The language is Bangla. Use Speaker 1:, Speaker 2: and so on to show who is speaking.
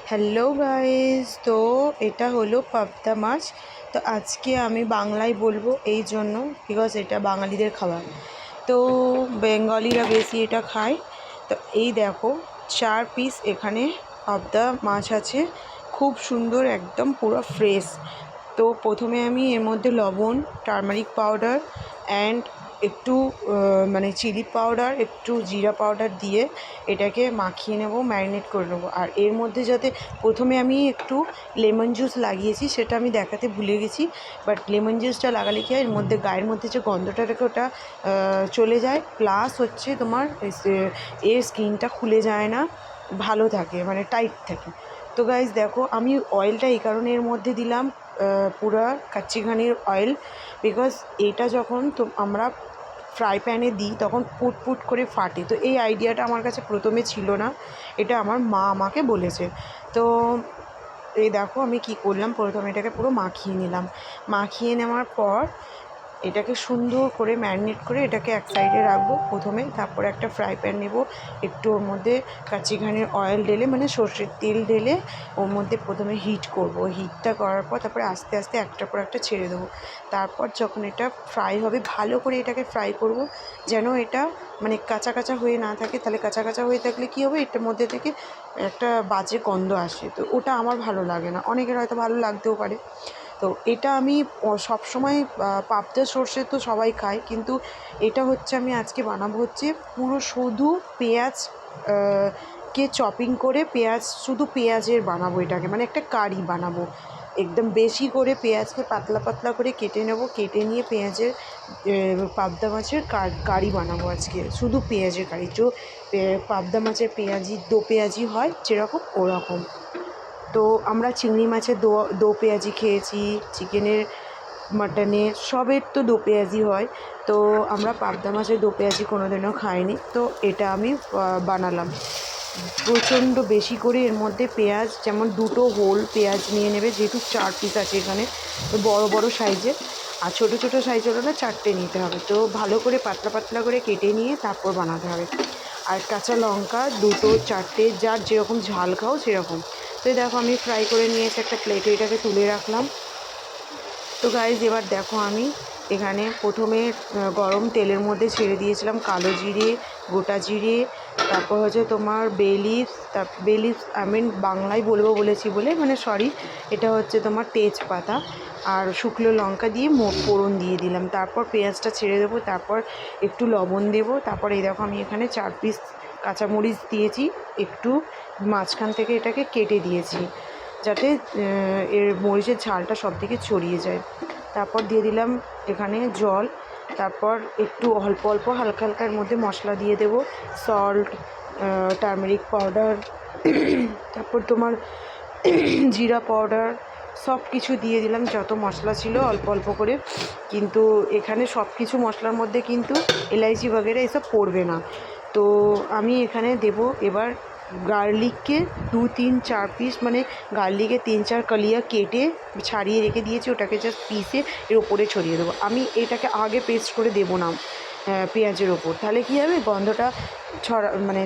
Speaker 1: হ্যালো গাইস, তো এটা হলো পাবদা মাছ। তো আজকে আমি বাংলায় বলবো এই জন্য বিকজ এটা বাঙালিদের খাবার। তো বেঙ্গলিরা বেশি এটা খায়। তো এই দেখো 4 পিস এখানে পাবদা মাছ আছে, খুব সুন্দর, একদম পুরো ফ্রেশ। তো প্রথমে আমি এর মধ্যে লবণ, টারমারিক পাউডার অ্যান্ড একটু মানে চিলি পাউডার, একটু জিরা পাউডার দিয়ে এটাকে মাখিয়ে নেব, ম্যারিনেট করে নেবো। আর এর মধ্যে যাতে প্রথমে আমি একটু লেমন জুস লাগিয়েছি, সেটা আমি দেখাতে ভুলে গেছি। বাট লেমন জুসটা লাগালে কি হয়, এর মধ্যে গায়ের মধ্যে যে গন্ধটা থাকে ওটা চলে যায়, প্লাস হচ্ছে তোমার এর স্কিনটা খুলে যায় না, ভালো থাকে, মানে টাইট থাকে। তো গাইজ দেখো, আমি অয়েলটা এই কারণে এর মধ্যে দিলাম, পুরা কাচ্চি ঘানির অয়েল, বিকজ এটা যখন তো আমরা ফ্রাই প্যানে দিই তখন পুট পুট করে ফাটে। তো এই আইডিয়াটা আমার কাছে প্রথমে ছিল না, এটা আমার মা আমাকে বলেছে। তো এই দেখো আমি কি করলাম, প্রথমে এটাকে পুরো মাখিয়ে নিলাম। মাখিয়ে নেওয়ার পর এটাকে সুন্দর করে ম্যারিনেট করে এটাকে এক সাইডে রাখবো প্রথমে। তারপর একটা ফ্রাই প্যান নেব, একটু ওর মধ্যে কাচ্চি ঘানির অয়েল ঢেলে, মানে সর্ষের তেল ঢেলে ওর মধ্যে প্রথমে হিট করব। হিটটা করার পর তারপরে আস্তে আস্তে একটার পর একটা ছেড়ে দেবো। তারপর যখন এটা ফ্রাই হবে, ভালো করে এটাকে ফ্রাই করব, যেন এটা মানে কাঁচা কাঁচা হয়ে না থাকে। তাহলে কাঁচা কাঁচা হয়ে থাকলে কী হবে, এটার মধ্যে থেকে একটা বাজে গন্ধ আসে। তো ওটা আমার ভালো লাগে না, অনেকের হয়তো ভালো লাগতেও পারে। তো এটা আমি সবসময় পাবদা সর্ষে তো সবাই খায়, কিন্তু এটা হচ্ছে আমি আজকে বানাবো হচ্ছে পুরো শুধু পেঁয়াজ কে চপিং করে, পেঁয়াজ শুধু পেঁয়াজের বানাবো এটাকে, মানে একটা কারি বানাবো। একদম বেশি করে পেঁয়াজকে পাতলা পাতলা করে কেটে নেব, কেটে নিয়ে পেঁয়াজের পাবদা মাছের কারি বানাবো আজকে, শুধু পেঁয়াজের কারি। যে পাবদা মাছের পেঁয়াজি দো পেঁয়াজি হয় যেরকম, ওরকম। তো আমরা চিংড়ি মাছের দো পেঁয়াজি খেয়েছি, চিকেনের, মাটনের, সবের তো দো পেঁয়াজি হয়। তো আমরা পাবদা মাছের দো পেঁয়াজি কোনোদিনও খাইনি। তো এটা আমি বানালাম প্রচণ্ড বেশি করে। এর মধ্যে পেঁয়াজ যেমন দুটো হোল পেঁয়াজ নিয়ে নেবে, যেহেতু 4 পিস আছে এখানে, তো বড় বড় সাইজের। আর ছোটো ছোটো সাইজের হলে 4টে নিতে হবে। তো ভালো করে পাতলা পাতলা করে কেটে নিয়ে তারপর বানাতে হবে। আর কাঁচা লঙ্কা দুটো 4টে, যার যেরকম ঝাল খাও সেরকম। তো দেখো আমি ফ্রাই করে নিয়েছি একটা প্লেটে, এটাকে তুলে রাখলাম। তো গাইজ এবার দেখো আমি এখানে প্রথমে গরম তেলের মধ্যে ছেড়ে দিয়েছিলাম কালো জিরে, গোটা জিরে, তারপর হচ্ছে তোমার বেলিফ, বেলিফ আমি বাংলায় বলবো বলেছি বলে, মানে সরি, এটা হচ্ছে তোমার তেজপাতা আর শুকনো লঙ্কা দিয়ে ফোড়ন দিয়ে দিলাম। তারপর পেঁয়াজটা ছেড়ে দেবো, তারপর একটু লবণ দেবো। তারপর এই দেখো আমি এখানে 4 পিস কাঁচামরিচ দিয়েছি, একটু মাঝখান থেকে এটাকে কেটে দিয়েছি, যাতে এর মরিচের ঝালটা সব দিকে ছড়িয়ে যায়। তারপর দিয়ে দিলাম এখানে জল। তারপর একটু অল্প অল্প হালকা হালকার মধ্যে মশলা দিয়ে দেবো, সল্ট, টারমেরিক পাউডার, তারপর তোমার জিরা পাউডার, সব কিছু দিয়ে দিলাম, যত মশলা ছিল অল্প অল্প করে। কিন্তু এখানে সব কিছু মশলার মধ্যে কিন্তু এলাইচি বগেরা এসব পড়বে না। তো আমি এখানে দেব এবার গার্লিককে 2-3-4 পিস, মানে গার্লিকে 3-4 কলিয়া কেটে ছাড়িয়ে রেখে দিয়েছি, ওটাকে জাস্ট পিসে এর ওপরে ছড়িয়ে দেবো। আমি এটাকে আগে পেস্ট করে দেবো না পেঁয়াজের ওপর, তাহলে কী হবে, গন্ধটা মানে